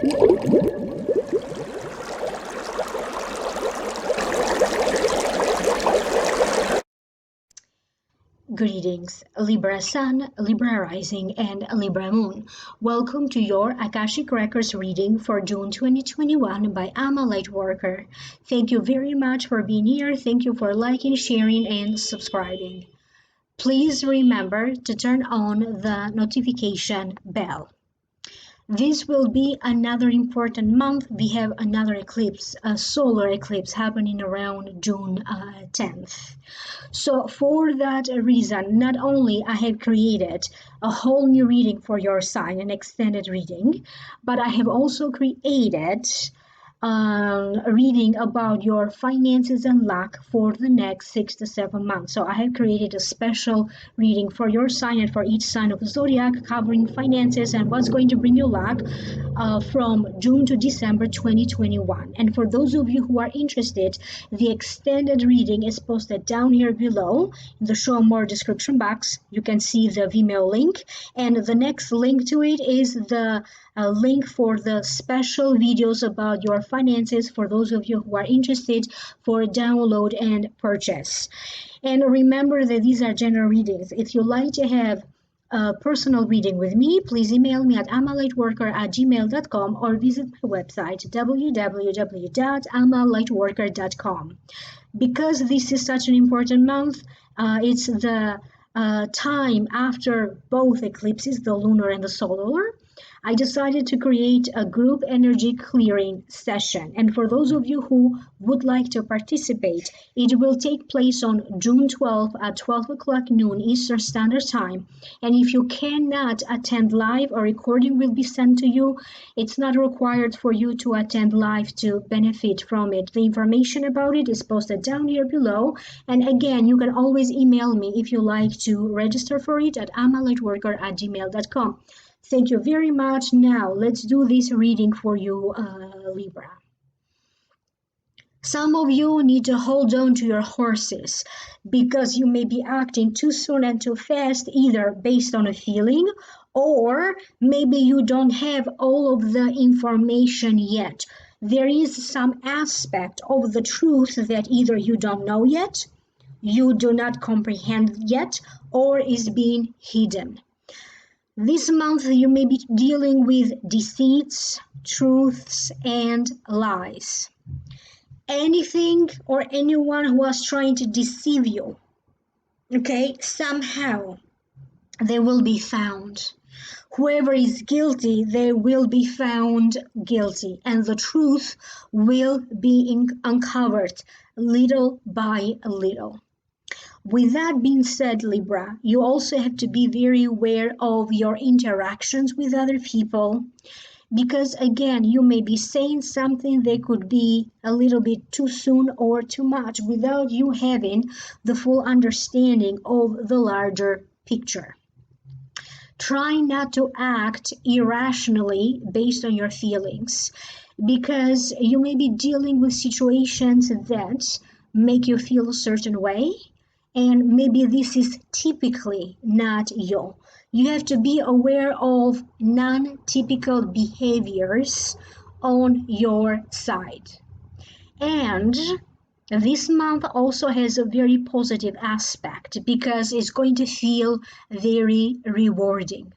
Greetings, Libra Sun, Libra Rising, and Libra Moon. Welcome to your Akashic Records reading for June 2021 by LightWorker. Thank you very much for being here. Thank you for liking, sharing, and subscribing. Please remember to turn on the notification bell. This will be another important month. We have another eclipse, a solar eclipse happening around June 10th. So for that reason, not only I have created a whole new reading for your sign, an extended reading, but I have also created a reading about your finances and luck for the next 6 to 7 months. So I have created a special reading for your sign and for each sign of the zodiac, covering finances and what's going to bring you luck from June to December 2021. And for those of you who are interested, the extended reading is posted down here below in the show more description box. You can see the Vimeo link, and the next link to it is the link for the special videos about your finances for those of you who are interested for download and purchase. And remember that these are general readings. If you like to have a personal reading with me, please email me at amalightworker@gmail.com or visit my website www.amalightworker.com. Because this is such an important month, it's the time after both eclipses, the lunar and the solar, I decided to create a group energy clearing session. And for those of you who would like to participate, it will take place on June 12th at 12 o'clock noon Eastern Standard Time. And if you cannot attend live, a recording will be sent to you. It's not required for you to attend live to benefit from it. The information about it is posted down here below. And again, you can always email me if you like to register for it at amalightworker@gmail.com. Thank you very much. Now, let's do this reading for you, Libra. Some of you need to hold on to your horses because you may be acting too soon and too fast, either based on a feeling or maybe you don't have all of the information yet. There is some aspect of the truth that either you don't know yet, you do not comprehend yet, or is being hidden. This month you may be dealing with deceits, truths, and lies. Anything or anyone who was trying to deceive you, okay, somehow they will be found. Whoever is guilty, they will be found guilty, and the truth will be uncovered little by little. With that being said, Libra, you also have to be very aware of your interactions with other people, because again, you may be saying something that could be a little bit too soon or too much without you having the full understanding of the larger picture. Try not to act irrationally based on your feelings, because you may be dealing with situations that make you feel a certain way. And maybe this is typically not you. You have to be aware of non-typical behaviors on your side. And this month also has a very positive aspect because it's going to feel very rewarding.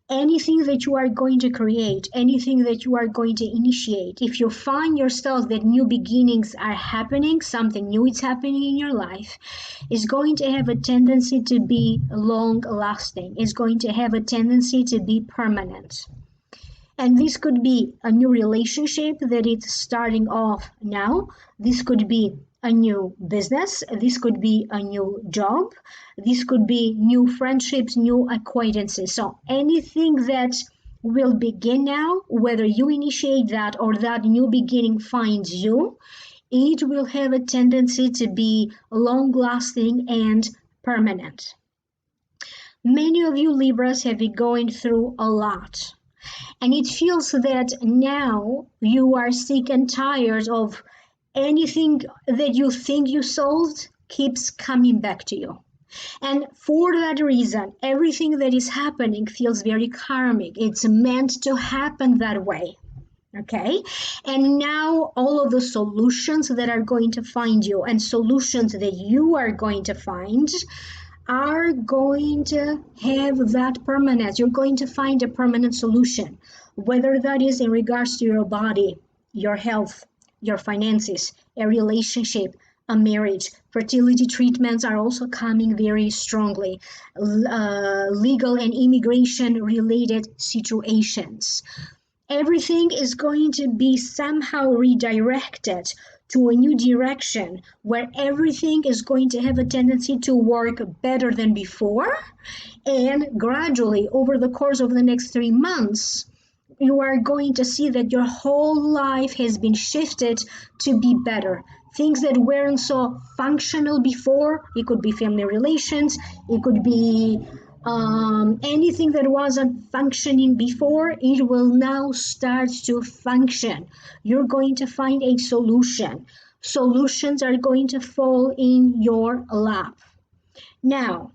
Anything that you are going to create, anything that you are going to initiate, if you find yourself that new beginnings are happening, something new is happening in your life, is going to have a tendency to be long lasting, is going to have a tendency to be permanent. And this could be a new relationship that is starting off now. This could be a new business. This could be a new job. This could be new friendships, new acquaintances. So anything that will begin now, whether you initiate that or that new beginning finds you, it will have a tendency to be long-lasting and permanent. Many of you Libras have been going through a lot. And it feels that now you are sick and tired of anything that you think you solved keeps coming back to you. And for that reason, everything that is happening feels very karmic. It's meant to happen that way. Okay, and now all of the solutions that are going to find you and solutions that you are going to find are going to have that permanence. You're going to find a permanent solution, whether that is in regards to your body, your health, your finances, a relationship, a marriage. Fertility treatments are also coming very strongly. Legal and immigration related situations. Everything is going to be somehow redirected to a new direction where everything is going to have a tendency to work better than before. And gradually, over the course of the next 3 months, you are going to see that your whole life has been shifted to be better. Things that weren't so functional before, it could be family relations, it could be anything that wasn't functioning before, it will now start to function. You're going to find a solution. Solutions are going to fall in your lap. Now,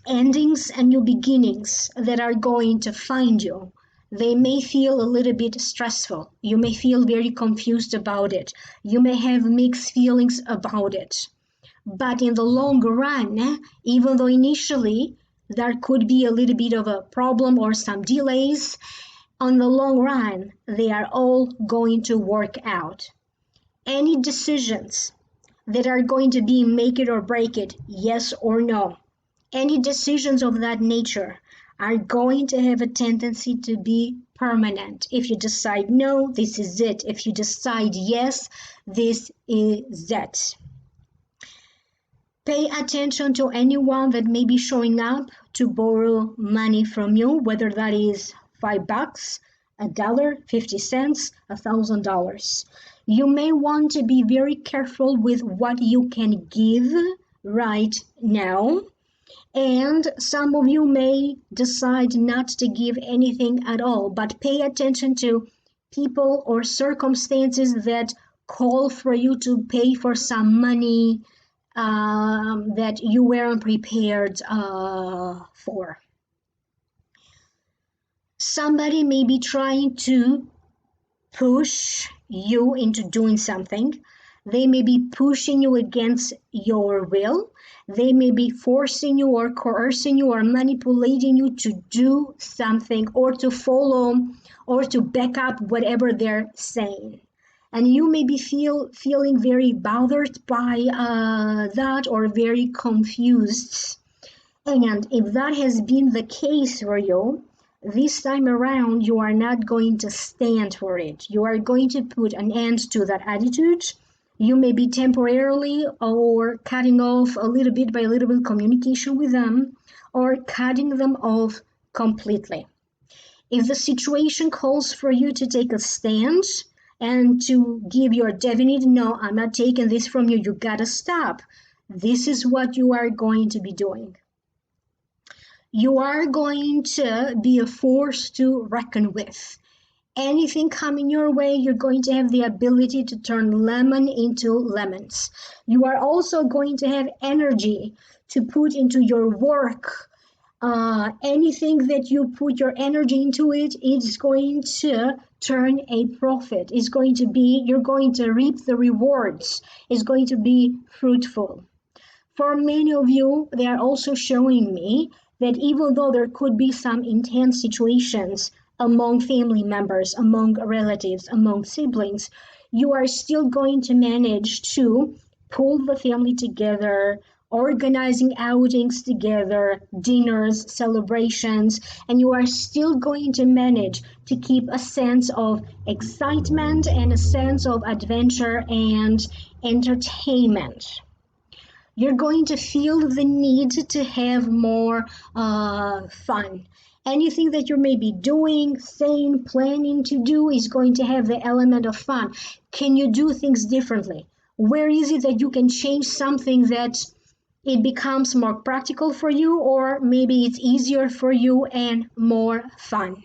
endings and new beginnings that are going to find you. They may feel a little bit stressful. You may feel very confused about it. You may have mixed feelings about it. But in the long run, even though initially there could be a little bit of a problem or some delays, on the long run, they are all going to work out. Any decisions that are going to be make it or break it, yes or no, any decisions of that nature are going to have a tendency to be permanent. If you decide no, this is it. If you decide yes, this is it. Pay attention to anyone that may be showing up to borrow money from you, whether that is $5, $1, 50 cents, $1,000. You may want to be very careful with what you can give right now. And some of you may decide not to give anything at all, but pay attention to people or circumstances that call for you to pay for some money that you weren't prepared for. Somebody may be trying to push you into doing something. They may be pushing you against your will. They may be forcing you or coercing you or manipulating you to do something or to follow or to back up whatever they're saying. And you may be feeling very bothered by that or very confused. And if that has been the case for you, this time around, you are not going to stand for it. You are going to put an end to that attitude. You may be temporarily or cutting off a little bit by a little bit communication with them or cutting them off completely. If the situation calls for you to take a stand and to give your definite, no, I'm not taking this from you, you gotta stop. This is what you are going to be doing. You are going to be a force to reckon with. Anything coming your way, you're going to have the ability to turn lemon into lemons. You are also going to have energy to put into your work. Anything that you put your energy into it's going to turn a profit. It's going to be, you're going to reap the rewards. It's going to be fruitful. For many of you, they are also showing me that even though there could be some intense situations among family members, among relatives, among siblings, you are still going to manage to pull the family together, organizing outings together, dinners, celebrations, and you are still going to manage to keep a sense of excitement and a sense of adventure and entertainment. You're going to feel the need to have more fun. Anything that you may be doing, saying, planning to do is going to have the element of fun. Can you do things differently? Where is it that you can change something that it becomes more practical for you, or maybe it's easier for you and more fun?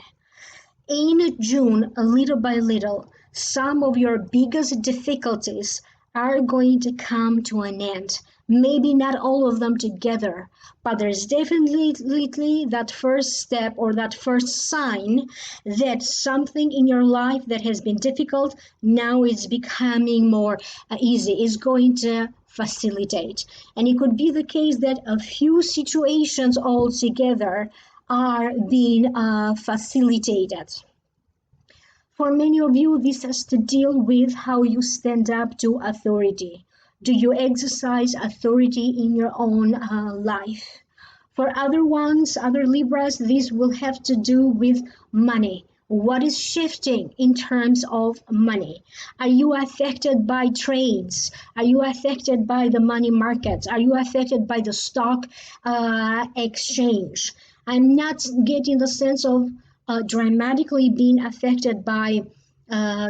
In June, little by little, some of your biggest difficulties are going to come to an end. Maybe not all of them together, but there's definitely that first step or that first sign that something in your life that has been difficult now is becoming more easy, is going to facilitate. And it could be the case that a few situations altogether are being facilitated. For many of you, this has to deal with how you stand up to authority. Do you exercise authority in your own life? For other ones, other Libras, this will have to do with money. What is shifting in terms of money? Are you affected by trades? Are you affected by the money markets? Are you affected by the stock exchange? I'm not getting the sense of dramatically being affected by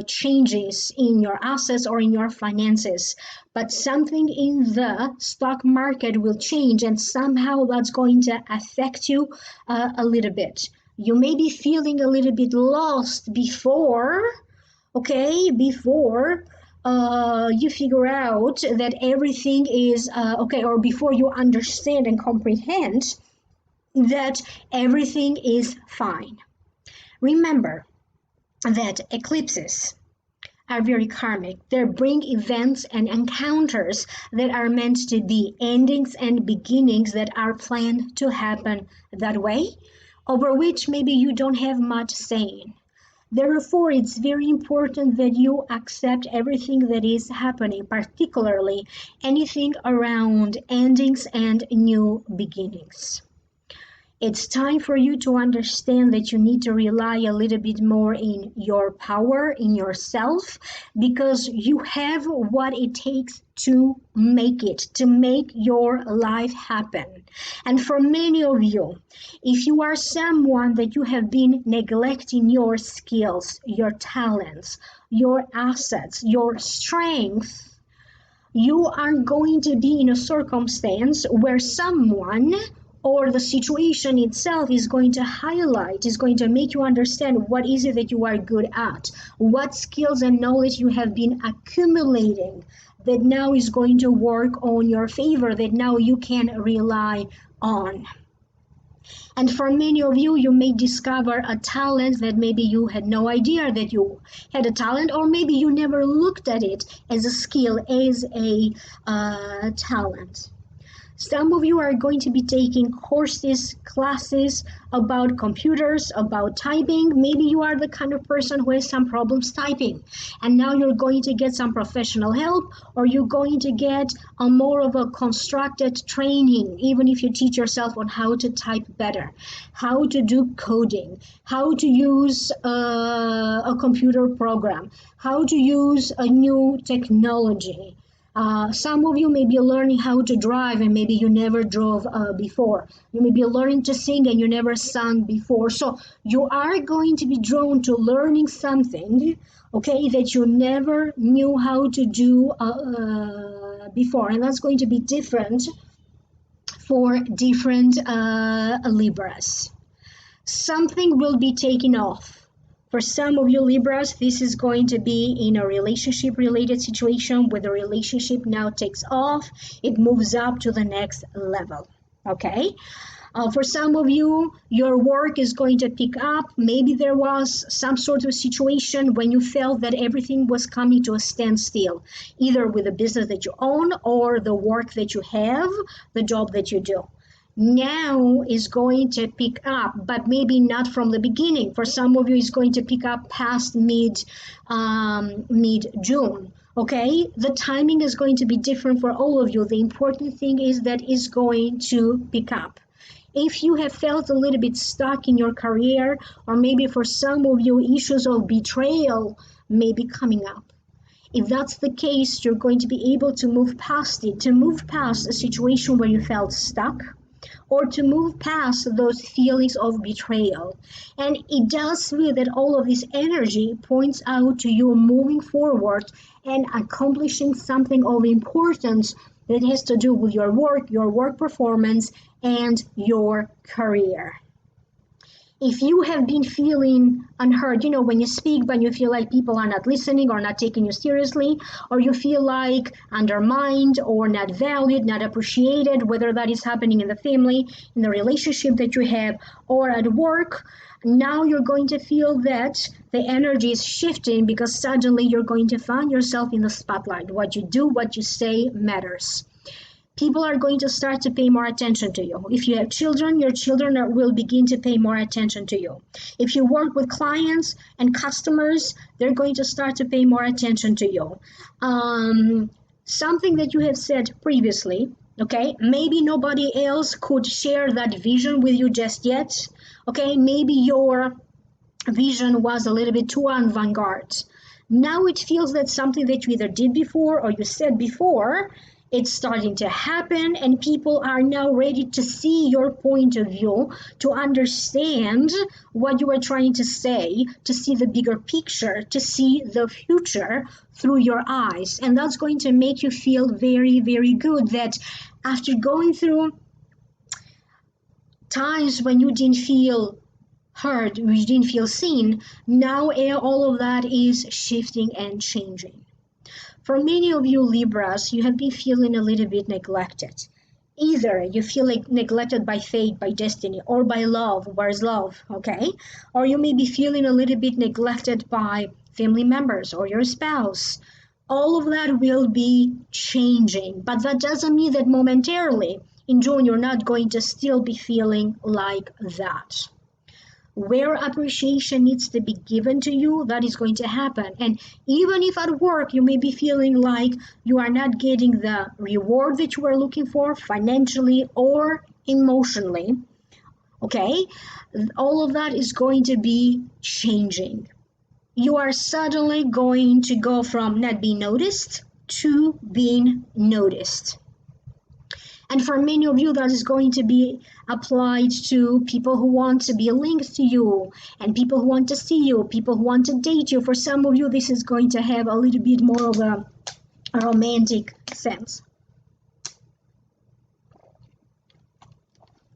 changes in your assets or in your finances, but something in the stock market will change, and somehow that's going to affect you a little bit. You may be feeling a little bit lost before, okay, before you figure out that everything is okay, or before you understand and comprehend that everything is fine. Remember that eclipses are very karmic. They bring events and encounters that are meant to be endings and beginnings that are planned to happen that way, over which maybe you don't have much saying. Therefore, it's very important that you accept everything that is happening, particularly anything around endings and new beginnings. It's time for you to understand that you need to rely a little bit more in your power, in yourself, because you have what it takes to make it, to make your life happen. And for many of you, if you are someone that you have been neglecting your skills, your talents, your assets, your strength, you are going to be in a circumstance where someone or the situation itself is going to highlight, is going to make you understand what is it that you are good at, what skills and knowledge you have been accumulating that now is going to work on your favor, that now you can rely on. And for many of you, you may discover a talent that maybe you had no idea that you had a talent, or maybe you never looked at it as a skill, as a talent. Some of you are going to be taking courses, classes about computers, about typing. Maybe you are the kind of person who has some problems typing, and now you're going to get some professional help, or you're going to get a more of a constructed training, even if you teach yourself on how to type better, how to do coding, how to use a computer program, how to use a new technology. Some of you may be learning how to drive and maybe you never drove before. You may be learning to sing and you never sung before. So you are going to be drawn to learning something, okay, that you never knew how to do before. And that's going to be different for different Libras. Something will be taken off. For some of you Libras, this is going to be in a relationship related situation where the relationship now takes off. It moves up to the next level. Okay? For some of you, your work is going to pick up. Maybe there was some sort of situation when you felt that everything was coming to a standstill, either with the business that you own or the work that you have, the job that you do. Now is going to pick up, but maybe not from the beginning. For some of you, it's going to pick up past mid June. Okay, the timing is going to be different for all of you. The important thing is that it's going to pick up. If you have felt a little bit stuck in your career, or maybe for some of you, issues of betrayal may be coming up. If that's the case, you're going to be able to move past it, to move past a situation where you felt stuck, or to move past those feelings of betrayal. And it does feel that all of this energy points out to you moving forward and accomplishing something of importance that has to do with your work performance, and your career. If you have been feeling unheard, when you speak, but you feel like people are not listening or not taking you seriously, or you feel like undermined or not valued, not appreciated, whether that is happening in the family, in the relationship that you have, or at work, now you're going to feel that the energy is shifting because suddenly you're going to find yourself in the spotlight. What you do, what you say matters. People are going to start to pay more attention to you. If you have children, your children will begin to pay more attention to you. If you work with clients and customers, they're going to start to pay more attention to you. Something that you have said previously, okay, maybe nobody else could share that vision with you just yet. Okay, maybe your vision was a little bit too avant-garde. Now it feels that something that you either did before or you said before, it's starting to happen, and people are now ready to see your point of view, to understand what you were trying to say, to see the bigger picture, to see the future through your eyes. And that's going to make you feel very, very good that after going through times when you didn't feel heard, you didn't feel seen, now all of that is shifting and changing. For many of you Libras, you have been feeling a little bit neglected. Either you feel like neglected by fate, by destiny, or by love. Where's love? Okay? Or you may be feeling a little bit neglected by family members or your spouse. All of that will be changing, but that doesn't mean that momentarily in June you're not going to still be feeling like that. Where appreciation needs to be given to you, that is going to happen. And even if at work you may be feeling like you are not getting the reward that you are looking for financially or emotionally, okay, all of that is going to be changing. You are suddenly going to go from not being noticed to being noticed. And for many of you, that is going to be applied to people who want to be linked to you and people who want to see you, people who want to date you. For some of you, this is going to have a little bit more of a romantic sense.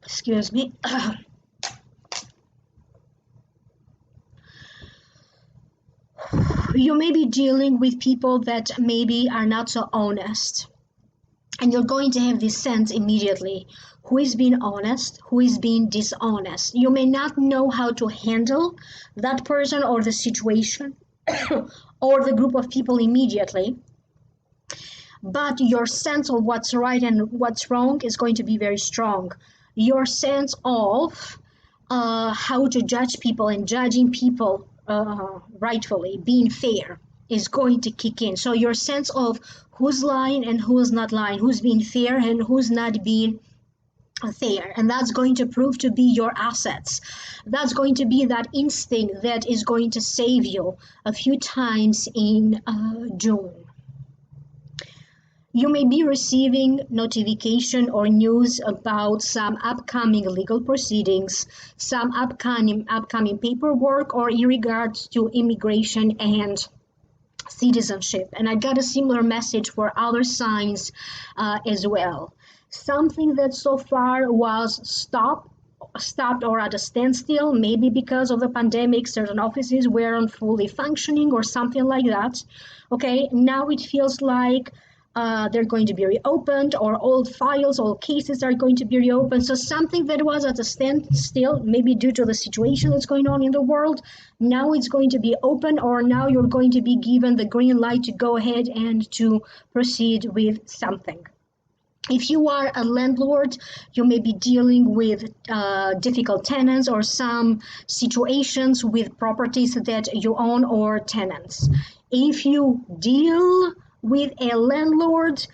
Excuse me. You may be dealing with people that maybe are not so honest. And you're going to have this sense immediately who is being honest, who is being dishonest. You may not know how to handle that person or the situation or the group of people immediately, but your sense of what's right and what's wrong is going to be very strong. Your sense of how to judge people and judging people rightfully, being fair, is going to kick in. So your sense of who's lying and who's not lying, who's being fair and who's not being fair, and that's going to prove to be your assets. That's going to be that instinct that is going to save you a few times in June. You may be receiving notification or news about some upcoming legal proceedings, some upcoming paperwork, or in regards to immigration and citizenship. And I got a similar message for other signs as well. Something that so far was stopped or at a standstill, maybe because of the pandemic, certain offices weren't fully functioning or something like that. Okay, now it feels like they're going to be reopened, or old files, old cases are going to be reopened. So something that was at a standstill, maybe due to the situation that's going on in the world, now it's going to be open, or now you're going to be given the green light to go ahead and to proceed with something. If you are a landlord, you may be dealing with difficult tenants or some situations with properties that you own or tenants. If you deal with a landlord,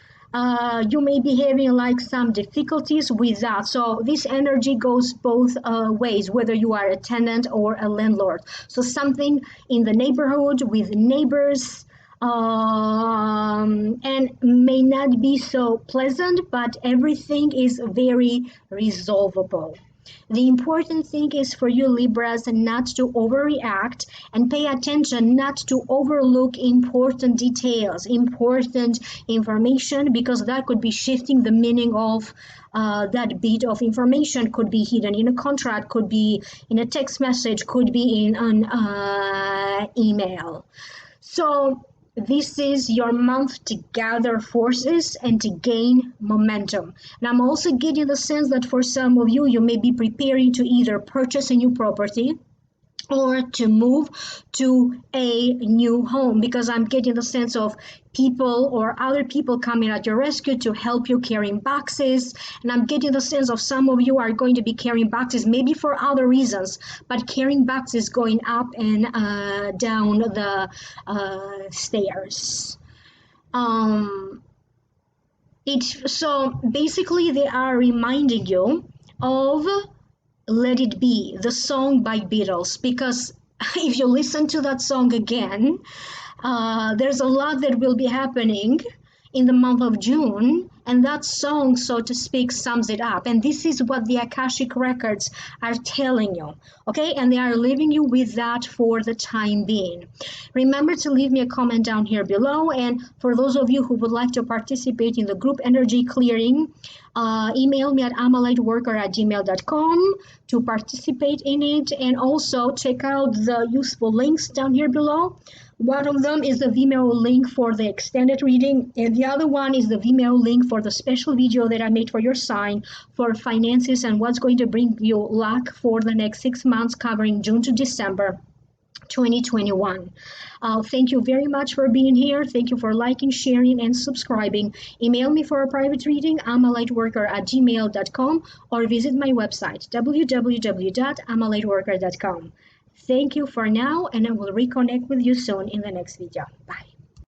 you may be having like some difficulties with that. So this energy goes both ways, whether you are a tenant or a landlord. So something in the neighborhood with neighbors, and may not be so pleasant, but everything is very resolvable. The important thing is for you Libras not to overreact and pay attention not to overlook important details, important information, because that could be shifting the meaning of that bit of information. Could be hidden in a contract, could be in a text message, could be in an email. So this is your month to gather forces and to gain momentum. And I'm also getting the sense that for some of you, you may be preparing to either purchase a new property or to move to a new home, because I'm getting the sense of people or other people coming at your rescue to help you carrying boxes. And I'm getting the sense of some of you are going to be carrying boxes, maybe for other reasons, but carrying boxes going up and down the stairs. Um, so basically, they are reminding you of Let It Be, the song by Beatles, because if you listen to that song again, there's a lot that will be happening in the month of June, and that song, so to speak, sums it up. And this is what the Akashic records are telling you, okay? And they are leaving you with that for the time being. Remember to leave me a comment down here below, and for those of you who would like to participate in the group energy clearing, email me at lightworker@gmail.com to participate in it, and also check out the useful links down here below. One of them is the Vimeo link for the extended reading, and the other one is the Vimeo link for the special video that I made for your sign for finances and what's going to bring you luck for the next 6 months, covering June to December 2021. Thank you very much for being here. Thank you for liking, sharing, and subscribing. Email me for a private reading, lightworker@gmail.com, or visit my website, www.lightworker.com. Thank you for now, and I will reconnect with you soon in the next video. Bye.